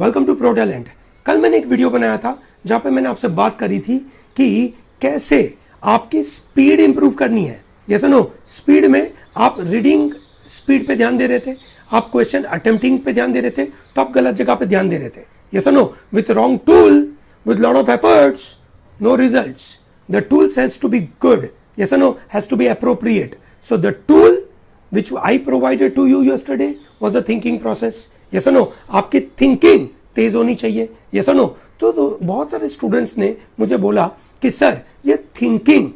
Welcome to pro talent. कल मैंने एक वीडियो बनाया था जहां पे मैंने आपसे बात करी थी कि कैसे आपकी स्पीड इंप्रूव करनी है। यस नो, स्पीड में आप रीडिंग स्पीड पे ध्यान दे रहे थे, आप क्वेश्चन अटेम्प्टिंग पे ध्यान दे रहे थे, तो आप गलत जगह पे ध्यान दे रहे थे। Yes no, with wrong tool, with lot of efforts, no results. The tools has to be good, yes or no, has to be appropriate. So the tool which I provided to you yesterday was a thinking process. Yes or no, आपकी thinking तेज होनी चाहिए। yes or no, तो बहुत सारे students ने मुझे बोला कि सर ये thinking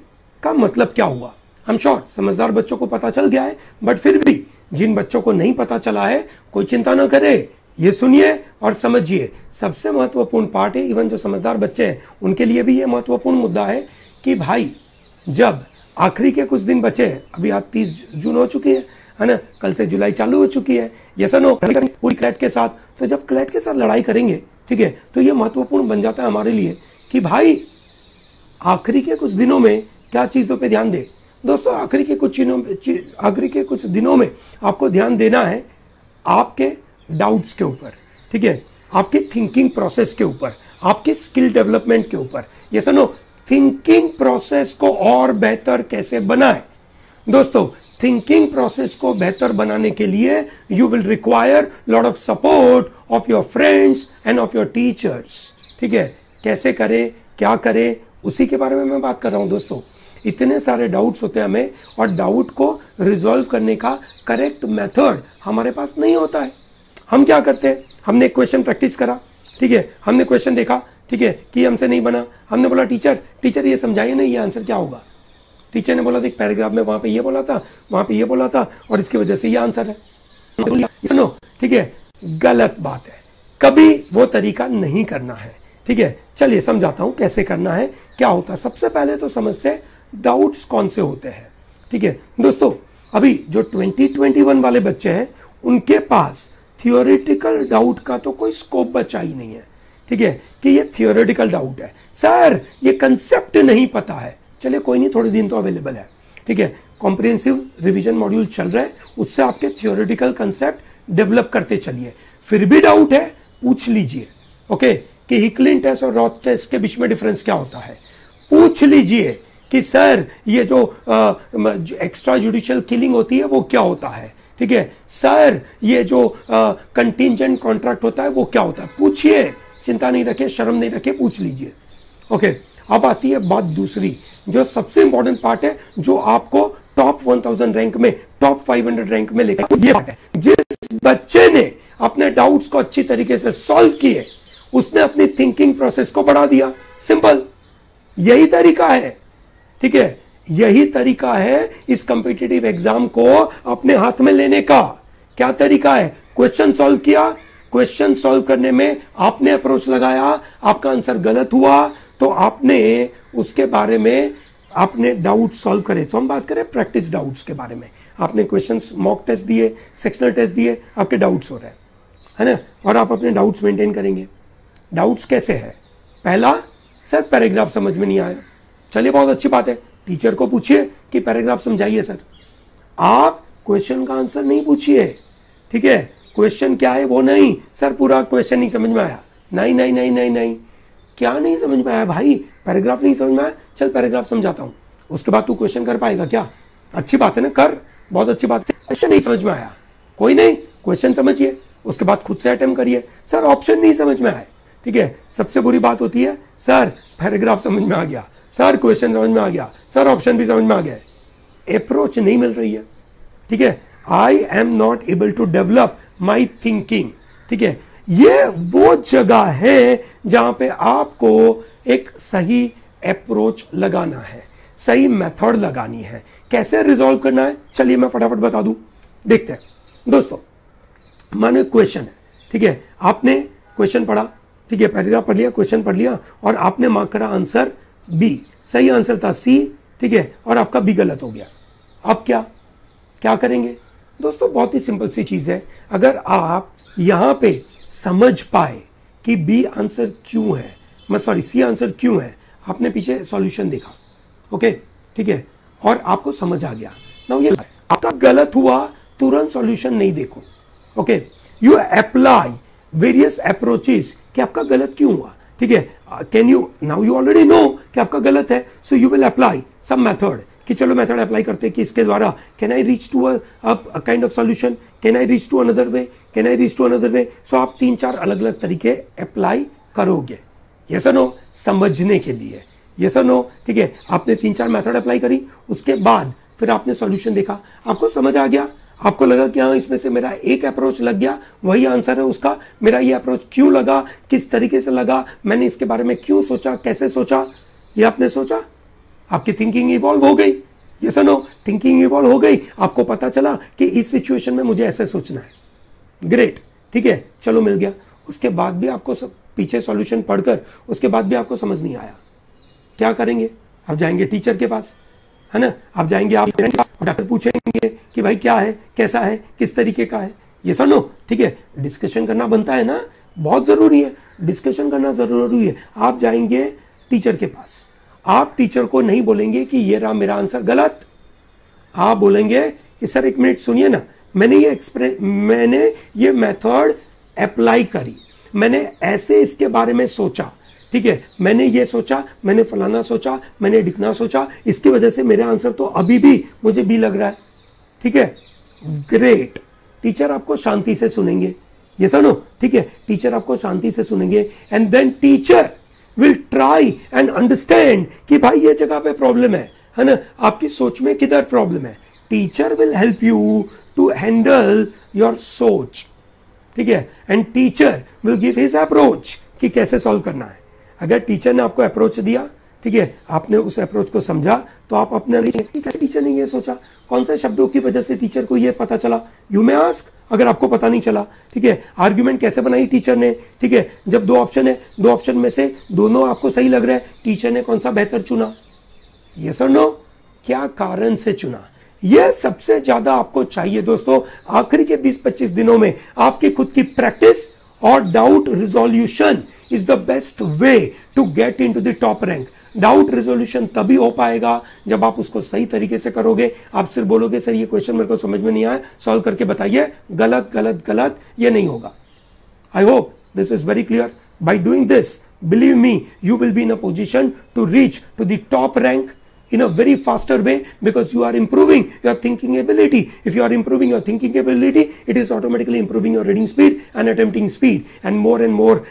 का मतलब क्या हुआ। I'm sure समझदार बच्चों को पता चल गया है, बट फिर भी जिन बच्चों को नहीं पता चला है कोई चिंता ना करे, ये सुनिए और समझिए। सबसे महत्वपूर्ण पार्ट है, इवन जो समझदार बच्चे हैं उनके लिए भी ये महत्वपूर्ण मुद्दा है कि भाई जब आखिरी के कुछ दिन बचे हैं, अभी आज 30 जून हो चुकी है ना, कल से जुलाई चालू हो चुकी है। यस नो, पूरी क्लैट के साथ, तो जब क्लैट के साथ लड़ाई करेंगे, ठीक है, तो ये महत्वपूर्ण बन जाता है हमारे लिए कि भाई आखिरी के कुछ दिनों में क्या चीजों पे ध्यान दे। दोस्तों आखिरी के कुछ दिनों में आपको ध्यान देना है आपके डाउट्स के ऊपर, ठीक है, आपकी थिंकिंग प्रोसेस के ऊपर, आपके स्किल डेवलपमेंट के ऊपर। यस नो, थिंकिंग प्रोसेस को और बेहतर कैसे बनाएं। दोस्तों थिंकिंग प्रोसेस को बेहतर बनाने के लिए you will require lot of support of your friends end of your teachers. ठीक है, कैसे करें, क्या करें, उसी के बारे में मैं बात कर रहा हूं। दोस्तों इतने सारे डाउट्स होते हैं हमें, और डाउट को रिजॉल्व करने का करेक्ट मेथड हमारे पास नहीं होता है। हम क्या करते हैं, हमने क्वेश्चन प्रैक्टिस करा, ठीक है, हमने क्वेश्चन देखा, ठीक है, कि हमसे नहीं बना, हमने बोला टीचर ये समझाइए नहीं, ये आंसर क्या होगा। टीचर ने बोला देख पैराग्राफ में वहां पे ये बोला था, वहां पे ये बोला था, और इसकी वजह से ये आंसर है। सुनो, ठीक है, गलत बात है, कभी वो तरीका नहीं करना है। ठीक है, चलिए समझाता हूं कैसे करना है, क्या होता है। सबसे पहले तो समझते हैं डाउट्स कौन से होते हैं। ठीक है दोस्तों, अभी जो 2021 वाले बच्चे हैं उनके पास थियोरिटिकल डाउट का तो कोई स्कोप बचा ही नहीं है। ठीक है, कि ये थियोरेटिकल डाउट है, सर ये कंसेप्ट नहीं पता है। चलिए कोई नहीं, थोड़े दिन तो अवेलेबल है। ठीक है, कॉम्प्रिहेंसिव रिवीजन मॉड्यूल चल रहा है, उससे आपके थियोरेटिकल कंसेप्ट डेवलप करते चलिए। फिर भी डाउट है, पूछ लीजिए। ओके, कि हिकलिन टेस्ट और रॉथ टेस्ट के बीच में डिफरेंस क्या होता है, पूछ लीजिए कि सर ये जो एक्स्ट्रा जुडिशियल किलिंग होती है वो क्या होता है। ठीक है, सर ये जो कंटिंजेंट कॉन्ट्रैक्ट होता है वो क्या होता है, पूछिए, चिंता नहीं रखे, शर्म नहीं रखे, पूछ लीजिए। ओके, अब आती है बात दूसरी, जो सबसे इंपॉर्टेंट पार्ट है, जो आपको टॉप 1000 रैंक में, टॉप 500 रैंक में लेकर, ये बात है, जिस बच्चे ने अपने डाउट्स को अच्छी तरीके से सॉल्व किए उसने अपनी थिंकिंग प्रोसेस को बढ़ा दिया। सिंपल, यही तरीका है। ठीक है, यही तरीका है इस कॉम्पिटिटिव एग्जाम को अपने हाथ में लेने का। क्या तरीका है, क्वेश्चन सॉल्व किया, क्वेश्चन सॉल्व करने में आपने अप्रोच लगाया, आपका आंसर गलत हुआ तो आपने उसके बारे में आपने डाउट सॉल्व करे। तो हम बात करें प्रैक्टिस डाउट्स के बारे में। आपने क्वेश्चंस मॉक टेस्ट दिए, सेक्शनल टेस्ट दिए, आपके डाउट्स हो रहे हैं, है ना, और आप अपने डाउट्स मेंटेन करेंगे। डाउट्स कैसे है, पहला, सर पैराग्राफ समझ में नहीं आया, चलिए बहुत अच्छी बात है, टीचर को पूछिए कि पैराग्राफ समझाइए सर। आप क्वेश्चन का आंसर नहीं पूछिए। ठीक है, क्वेश्चन क्या है वो नहीं, सर पूरा क्वेश्चन नहीं समझ में आया, नहीं नहीं नहीं नहीं नहीं, क्या नहीं समझ में आया भाई, पैराग्राफ नहीं समझ में आया, चल पैराग्राफ समझाता हूं, उसके बाद तू क्वेश्चन कर पाएगा क्या। अच्छी बात है ना, कर, बहुत अच्छी बात है। क्वेश्चन नहीं समझ में आया, कोई नहीं, क्वेश्चन समझिए, उसके बाद खुद से अटेम्प्ट करिए। सर ऑप्शन नहीं समझ में आए, ठीक है, सबसे बुरी बात होती है, सर पैराग्राफ समझ में आ गया, सर क्वेश्चन समझ में आ गया, सर ऑप्शन भी समझ में आ गया, अप्रोच नहीं मिल रही है। ठीक है, I am not able to develop my thinking. ठीक है, ये वो जगह है जहां पे आपको एक सही अप्रोच लगाना है, सही मेथड लगानी है। कैसे रिजॉल्व करना है, चलिए मैं फटाफट बता दूं। देखते हैं दोस्तों, मानो क्वेश्चन है, ठीक है, आपने क्वेश्चन पढ़ा, ठीक है, पैराग्राफ पढ़ लिया, क्वेश्चन पढ़ लिया, और आपने मार्क करा आंसर बी, सही आंसर था सी, ठीक है, और आपका बी गलत हो गया। अब क्या करेंगे दोस्तों, बहुत ही सिंपल सी चीज है। अगर आप यहां पे समझ पाए कि बी आंसर क्यों है, सी आंसर क्यों है, आपने पीछे सॉल्यूशन देखा, ओके, ठीक है, और आपको समझ आ गया ना, ये आपका गलत हुआ, तुरंत सॉल्यूशन नहीं देखो। Okay, you apply various approaches कि आपका गलत क्यों हुआ, ठीक है। Can you now you already know कि आपका गलत है, so you will apply some method कि चलो मेथड अप्लाई करते हैं कि इसके द्वारा can I reach to a kind of solution, can I reach to another way, can I reach to another way. So आप 3-4 अलग अलग तरीके अप्लाई करोगे, यस और नो, समझने के लिए, यस और नो, ठीक है। आपने 3-4 मेथड अप्लाई करी, उसके बाद फिर आपने सॉल्यूशन देखा, आपको समझ आ गया, आपको लगा कि हाँ इसमें से मेरा एक अप्रोच लग गया, वही आंसर है उसका, मेरा ये अप्रोच क्यों लगा, किस तरीके से लगा, मैंने इसके बारे में क्यों सोचा, कैसे सोचा, ये आपने सोचा, आपकी थिंकिंग इवॉल्व हो गई, यस और नो, थिंकिंग इवॉल्व हो गई, आपको पता चला कि इस सिचुएशन में मुझे ऐसे सोचना है, ग्रेट, ठीक है, चलो मिल गया। उसके बाद भी आपको पीछे सॉल्यूशन पढ़कर उसके बाद भी आपको समझ नहीं आया, क्या करेंगे, आप जाएंगे टीचर के पास, है ना, आप जाएंगे आप डॉक्टर पूछेंगे कि भाई क्या है, कैसा है, किस तरीके का है, ये सुनो, ठीक है। डिस्कशन करना बनता है ना, बहुत जरूरी है, डिस्कशन करना जरूरी है। आप जाएंगे टीचर के पास, आप टीचर को नहीं बोलेंगे कि ये रहा मेरा आंसर गलत, आप बोलेंगे कि सर एक मिनट सुनिए ना, मैंने ये मेथड अप्लाई करी, मैंने ऐसे इसके बारे में सोचा, ठीक है, मैंने ये सोचा, मैंने फलाना सोचा, मैंने ढिकना सोचा, इसकी वजह से मेरा आंसर तो अभी भी मुझे बी लग रहा है, ठीक है, ग्रेट। टीचर आपको शांति से सुनेंगे, ये सुनो, ठीक है, टीचर आपको शांति से सुनेंगे and then teacher will try and understand कि भाई ये जगह पे प्रॉब्लम है ना, आपकी सोच में किधर प्रॉब्लम है। Teacher will help you to handle your सोच, ठीक है, and teacher will give his approach कि कैसे सॉल्व करना है। अगर टीचर ने आपको अप्रोच दिया, ठीक है, आपने उस अप्रोच को समझा, तो आप अपने कैसे टीचर ने ये सोचा, कौन से शब्दों की वजह से टीचर को ये पता चला, यू मे आस्क, अगर आपको पता नहीं चला, ठीक है। आर्ग्यूमेंट कैसे बनाई टीचर ने, ठीक है, जब 2 ऑप्शन है, 2 ऑप्शन में से दोनों आपको सही लग रहा है, टीचर ने कौन सा बेहतर चुना, यस और नो, क्या कारण से चुना, यह सबसे ज्यादा आपको चाहिए दोस्तों। आखिरी के 20-25 दिनों में आपकी खुद की प्रैक्टिस और doubt resolution is the best way to get into the top rank. Doubt resolution तभी हो पाएगा जब आप उसको सही तरीके से करोगे। आप सिर्फ बोलोगे सर ये क्वेश्चन मेरे को समझ में नहीं आया, सॉल्व करके बताइए, गलत गलत गलत, ये नहीं होगा। I hope this is very clear. By doing this, believe me, you will be in a position to reach to the top rank in a very faster way, because you are improving your thinking ability. If you are improving your thinking ability, it is automatically improving your reading speed and attempting speed, and more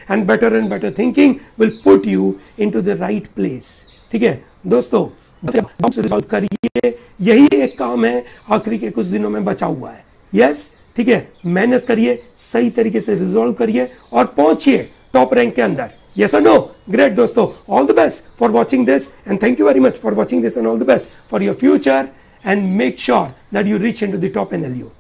and better thinking will put you into the right place. ठीक है दोस्तों, resolve करिए, यही एक काम है आखिरी के कुछ दिनों में बचा हुआ है। यस, ठीक है, मेहनत करिए, सही तरीके से रिजॉल्व करिए और पहुंचिए टॉप रैंक के अंदर। Yes or no? Great दोस्तों, all the best for watching this, and thank you very much for watching this, and all the best for your future, and make sure that you reach into the top NLU.